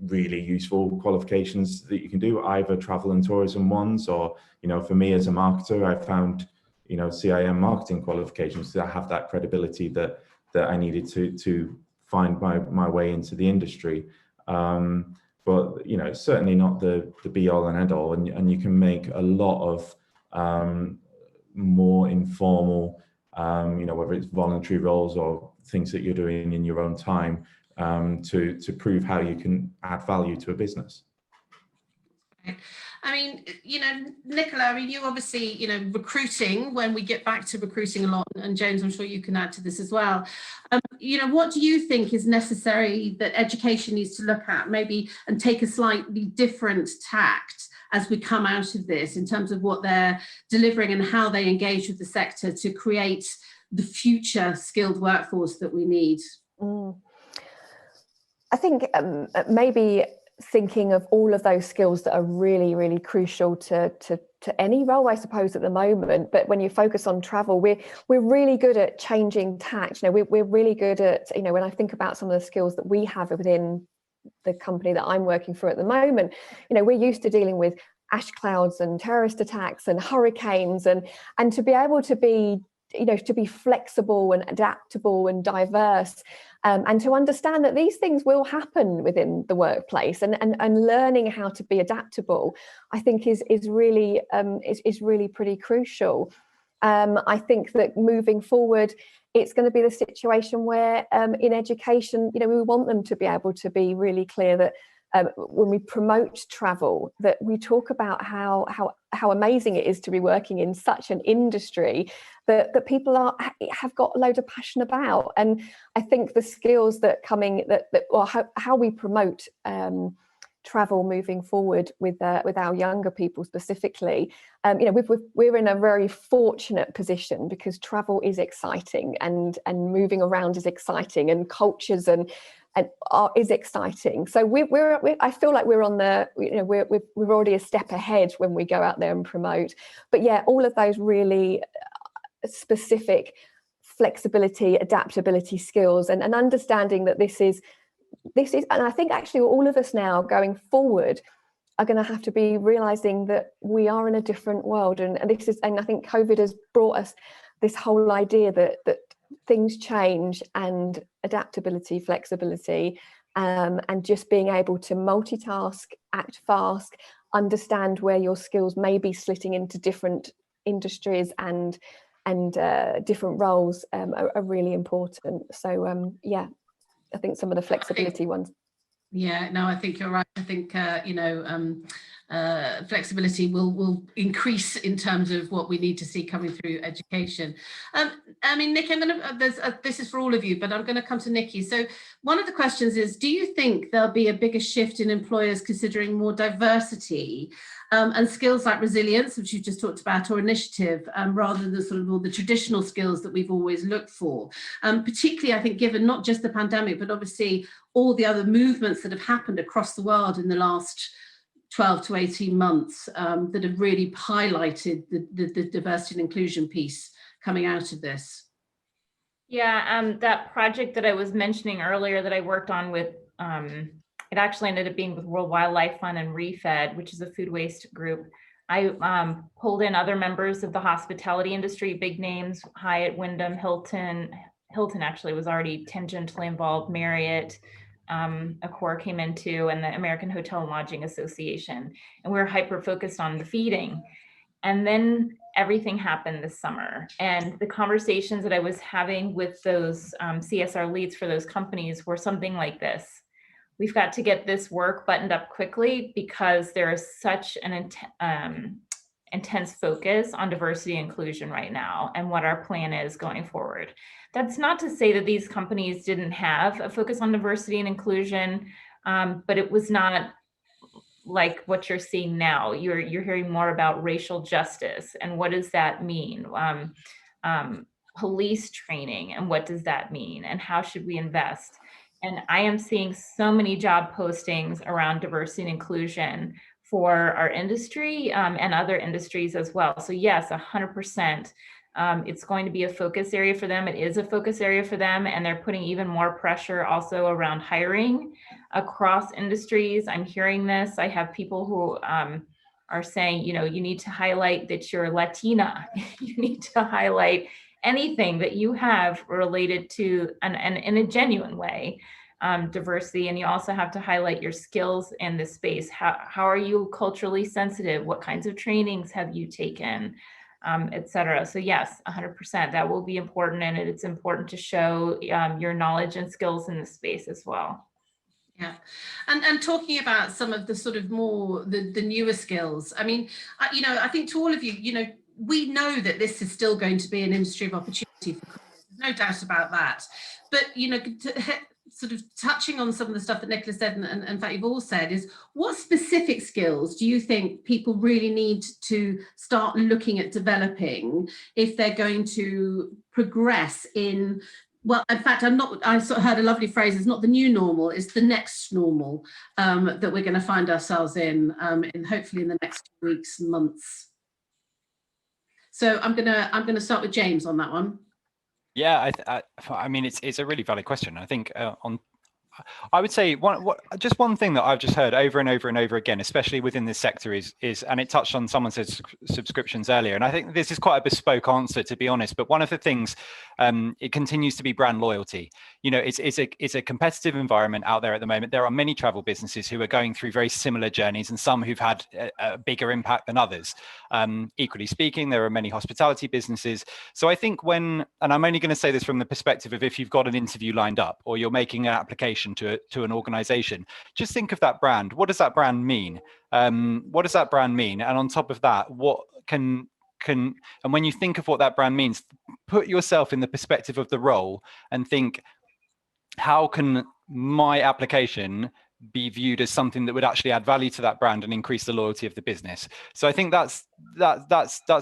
really useful qualifications that you can do, either travel and tourism ones, or, you know, for me as a marketer, I found, you know, CIM marketing qualifications to have that credibility that I needed to find my way into the industry. But, you know, it's certainly not the be all and end all, and you can make a lot of more informal, you know, whether it's voluntary roles or things that you're doing in your own time, to prove how you can add value to a business. I mean, you know, Nicola, I mean, you obviously, you know, recruiting, when we get back to recruiting a lot, and James, I'm sure you can add to this as well. You know, what do you think is necessary that education needs to look at, maybe, and take a slightly different tact as we come out of this, in terms of what they're delivering and how they engage with the sector to create the future skilled workforce that we need? I think maybe thinking of all of those skills that are really, really crucial to any role, I suppose, at the moment. But when you focus on travel, we're really good at changing tact. You know, we're really good at, you know, when I think about some of the skills that we have within the company that I'm working for at the moment, you know, we're used to dealing with ash clouds and terrorist attacks and hurricanes, and to be able to be, you know, to be flexible and adaptable and diverse, and to understand that these things will happen within the workplace, and learning how to be adaptable, I think is really pretty crucial. I think that moving forward, it's going to be the situation where in education, you know, we want them to be able to be really clear that when we promote travel, that we talk about how amazing it is to be working in such an industry that people have got a load of passion about. And I think the skills that or how we promote travel moving forward with our younger people specifically, you know, we're in a very fortunate position, because travel is exciting, and moving around is exciting, and cultures and is exciting. So I feel like we're on the, you know, we're already a step ahead when we go out there and promote. But yeah, all of those really specific flexibility, adaptability skills, and understanding that this is, and I think actually all of us now going forward are going to have to be realizing that we are in a different world, and I think COVID has brought us this whole idea that things change, and adaptability, flexibility, and just being able to multitask, act fast, understand where your skills may be slitting into different industries and different roles are really important. So yeah, I think some of the flexibility ones. Yeah, no, I think you're right. I think, you know, flexibility will increase in terms of what we need to see coming through education. I mean, Nick, this is for all of you, but I'm going to come to Nikki. So one of the questions is, do you think there'll be a bigger shift in employers considering more diversity and skills like resilience, which you just talked about, or initiative, rather than the sort of all the traditional skills that we've always looked for? Particularly, I think, given not just the pandemic, but obviously all the other movements that have happened across the world in the last 12 to 18 months that have really highlighted the diversity and inclusion piece coming out of this. Yeah, that project that I was mentioning earlier that I worked on with, it actually ended up being with World Wildlife Fund and ReFed, which is a food waste group. I pulled in other members of the hospitality industry, big names, Hyatt, Wyndham, Hilton actually was already tangentially involved, Marriott, Accor came into, and the American Hotel and Lodging Association. And we were hyper focused on the feeding. And then everything happened this summer. And the conversations that I was having with those CSR leads for those companies were something like this. We've got to get this work buttoned up quickly because there is such an intense focus on diversity and inclusion right now and what our plan is going forward. That's not to say that these companies didn't have a focus on diversity and inclusion, but it was not like what you're seeing now. You're hearing more about racial justice and what does that mean? Police training and what does that mean? And how should we invest? And I am seeing so many job postings around diversity and inclusion for our industry and other industries as well. So yes, 100%. It's going to be a focus area for them. It is a focus area for them, and they're putting even more pressure also around hiring across industries. I'm hearing this. I have people who are saying, you know, you need to highlight that you're Latina. You need to highlight anything that you have related to, and in a genuine way, diversity. And you also have to highlight your skills in this space. How are you culturally sensitive? What kinds of trainings have you taken? Et cetera. So yes, 100%, that will be important. And it's important to show your knowledge and skills in this space as well. Yeah, and talking about some of the sort of more the newer skills, I mean, you know, I think to all of you, you know, we know that this is still going to be an industry of opportunity for careers, no doubt about that. But, you know, sort of touching on some of the stuff that Nicola said, and in fact you've all said, is what specific skills do you think people really need to start looking at developing if they're going to progress in, well, in fact, I sort of heard a lovely phrase, it's not the new normal, it's the next normal that we're going to find ourselves in hopefully in the next weeks and months. So I'm gonna start with James on that one. Yeah, I mean, it's a really valid question. I think I would say just one thing that I've just heard over and over and over again, especially within this sector, is and it touched on someone said subscriptions earlier, and I think this is quite a bespoke answer, to be honest. But one of the things, it continues to be brand loyalty. You know, it's a competitive environment out there at the moment. There are many travel businesses who are going through very similar journeys, and some who've had a bigger impact than others. Equally speaking, there are many hospitality businesses. So I think and I'm only going to say this from the perspective of if you've got an interview lined up or you're making an application to an organization, just think of that brand. What does that brand mean? What does that brand mean? And on top of that, what can and when you think of what that brand means, put yourself in the perspective of the role and think, how can my application be viewed as something that would actually add value to that brand and increase the loyalty of the business? So I think that's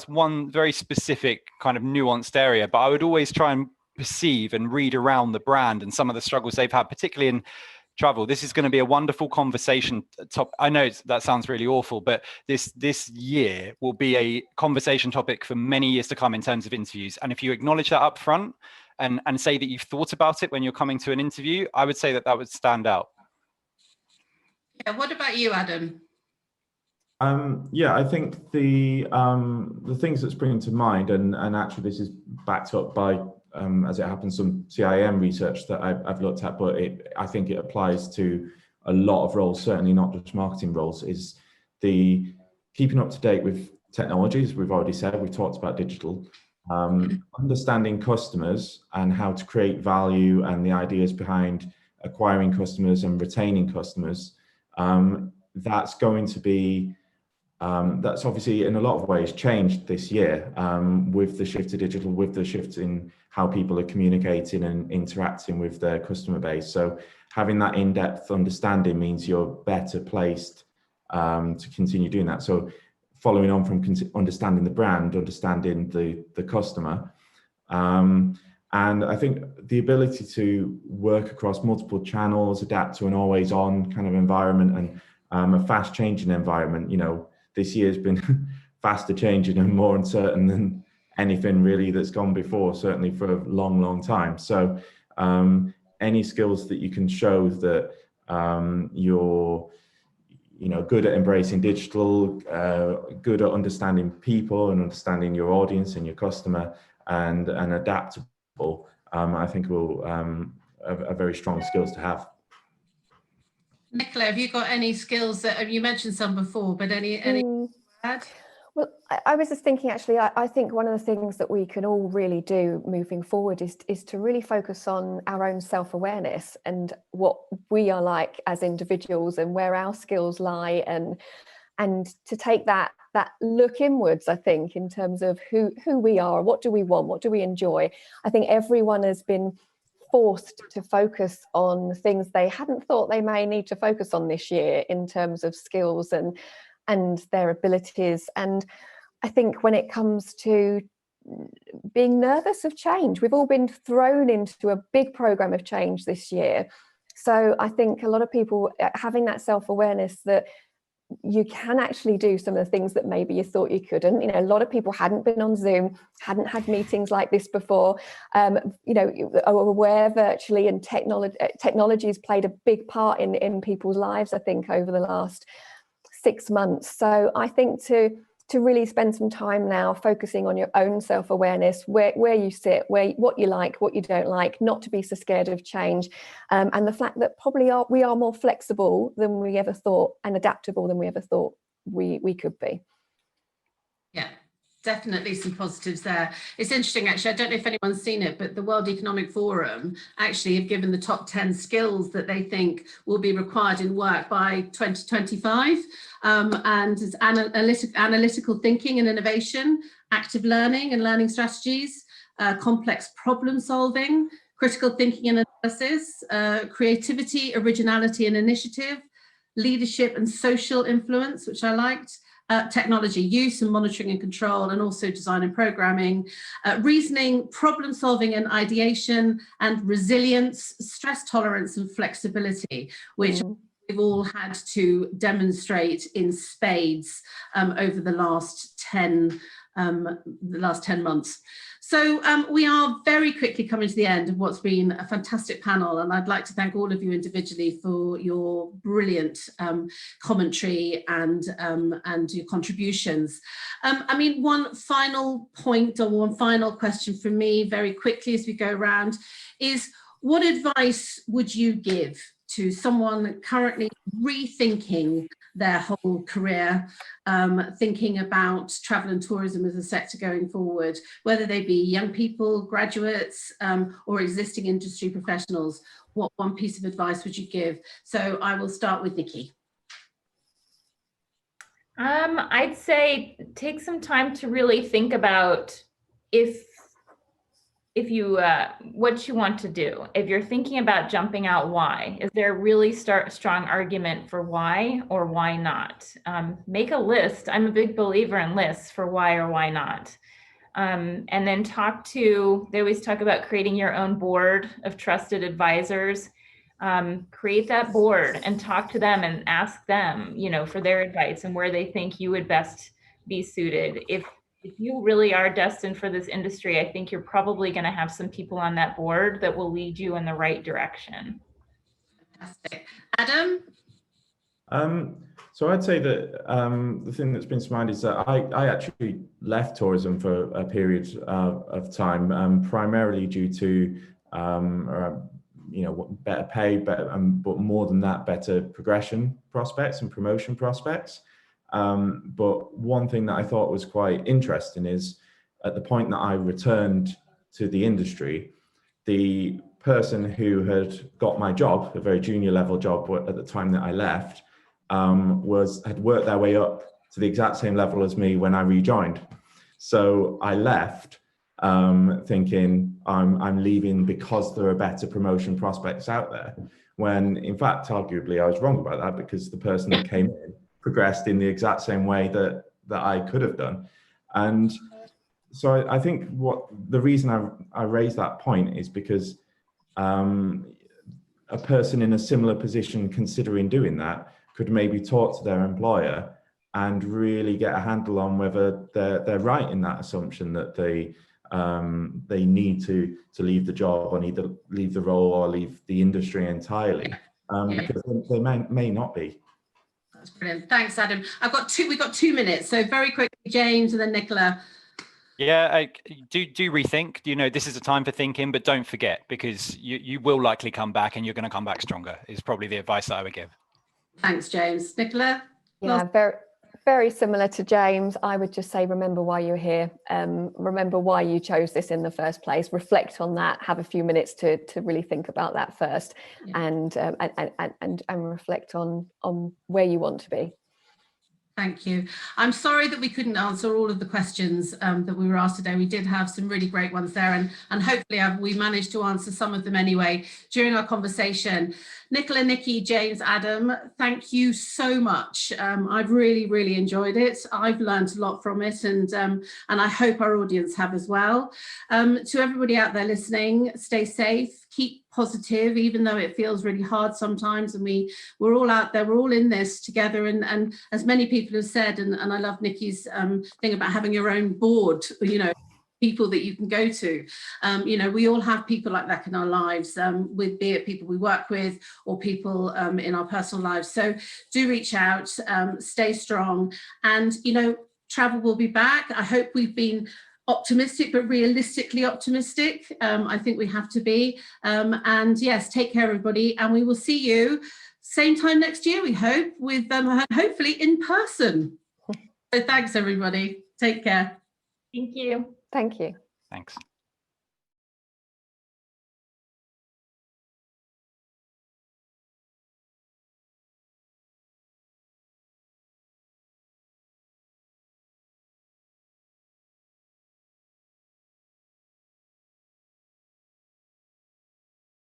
one very specific kind of nuanced area, but I would always try and perceive and read around the brand and some of the struggles they've had, particularly in travel. This is going to be a wonderful conversation topic. I know that sounds really awful, but this year will be a conversation topic for many years to come in terms of interviews. And if you acknowledge that up front and say that you've thought about it when you're coming to an interview, I would say that would stand out. Yeah, what about you, Adam? Yeah, I think the things that spring to mind, and actually this is backed up by, as it happens, some CIM research that I've looked at, but I think it applies to a lot of roles, certainly not just marketing roles, is the keeping up to date with technologies. We've already said, we've talked about digital, understanding customers and how to create value and the ideas behind acquiring customers and retaining customers. That's going to be that's obviously in a lot of ways changed this year with the shift to digital, with the shift in how people are communicating and interacting with their customer base. So having that in-depth understanding means you're better placed to continue doing that. So following on from understanding the brand, understanding the customer, and I think the ability to work across multiple channels, adapt to an always-on kind of environment and a fast-changing environment. You know, this year's been faster changing and more uncertain than anything really that's gone before, certainly for a long, long time. So any skills that you can show that you're good at embracing digital, good at understanding people and understanding your audience and your customer, and adaptable, I think will are very strong skills to have. Nicola, have you got any skills that you mentioned some before, but any add? Well, I was just thinking, actually, I think one of the things that we can all really do moving forward is to really focus on our own self-awareness and what we are like as individuals and where our skills lie, and to take that look inwards, I think, in terms of who we are, what do we want, what do we enjoy. I think everyone has been forced to focus on things they hadn't thought they may need to focus on this year in terms of skills and their abilities. And I think when it comes to being nervous of change, we've all been thrown into a big program of change this year. So I think a lot of people having that self-awareness that you can actually do some of the things that maybe you thought you couldn't. A lot of people hadn't been on Zoom, hadn't had meetings like this before, are aware virtually, and technology has played a big part in people's lives, I think, over the last 6 months. So I think to really spend some time now focusing on your own self-awareness, where you sit, what you like, what you don't like, not to be so scared of change, and the fact that probably we are more flexible than we ever thought and adaptable than we ever thought we could be. Yeah, definitely some positives there. It's interesting, actually, I don't know if anyone's seen it, but the World Economic Forum actually have given the top 10 skills that they think will be required in work by 2025. And it's analytical thinking and innovation, active learning and learning strategies, complex problem solving, critical thinking and analysis, creativity, originality and initiative, leadership and social influence, which I liked, technology use and monitoring and control, and also design and programming, reasoning, problem solving and ideation, and resilience, stress tolerance and flexibility, which we've all had to demonstrate in spades over the last 10 months. So we are very quickly coming to the end of what's been a fantastic panel, and I'd like to thank all of you individually for your brilliant commentary and your contributions. I mean, one final point or one final question from me very quickly as we go around is, what advice would you give to someone currently rethinking their whole career, thinking about travel and tourism as a sector going forward, whether they be young people, graduates, or existing industry professionals? What one piece of advice would you give? So I will start with Nikki. I'd say take some time to really think about if you what you want to do. If you're thinking about jumping out, why? Is there a really strong argument for why or why not? Make a list. I'm a big believer in lists for why or why not. And then they always talk about creating your own board of trusted advisors. Create that board and talk to them and ask them, for their advice and where they think you would best be suited. If you really are destined for this industry, I think you're probably going to have some people on that board that will lead you in the right direction. Fantastic. Adam? So I'd say that the thing that's been to mind is that I actually left tourism for a period of time, primarily due to better pay, but more than that, better progression prospects and promotion prospects. But one thing that I thought was quite interesting is, at the point that I returned to the industry, the person who had got my job, a very junior level job at the time that I left, had worked their way up to the exact same level as me when I rejoined. So I left thinking I'm leaving because there are better promotion prospects out there, when in fact, arguably, I was wrong about that, because the person that came in progressed in the exact same way that I could have done. And so I think the reason I raise that point is because a person in a similar position considering doing that could maybe talk to their employer and really get a handle on whether they're right in that assumption that they need to leave the job, or either leave the role or leave the industry entirely, because they may not be. That's brilliant. Thanks, Adam. We've got 2 minutes, so very quickly, James and then Nicola. Yeah, do rethink. This is a time for thinking, but don't forget, because you will likely come back, and you're going to come back stronger, is probably the advice that I would give. Thanks, James. Nicola? Yeah, very, Very similar to James, I would just say, remember why you're here. Remember why you chose this in the first place. Reflect on that. Have a few minutes to really think about that first, Yeah. and reflect on where you want to be. Thank you. I'm sorry that we couldn't answer all of the questions that we were asked today. We did have some really great ones there, and hopefully we managed to answer some of them anyway during our conversation. Nicola, Nikki, James, Adam, thank you so much. I've really enjoyed it. I've learned a lot from it, and I hope our audience have as well. To everybody out there listening, stay safe, keep positive, even though it feels really hard sometimes, and we're all out there, we're all in this together, and as many people have said, and I love Nikki's thing about having your own board, you know, people that you can go to. You know, we all have people like that in our lives, with be it people we work with or people in our personal lives. So do reach out, stay strong, and you know, travel will be back. I hope we've been optimistic, but realistically optimistic. I think we have to be. And yes, take care, everybody, and we will see you same time next year, we hope, with hopefully in person. So thanks, everybody. Take care. Thank you. Thank you. Thanks.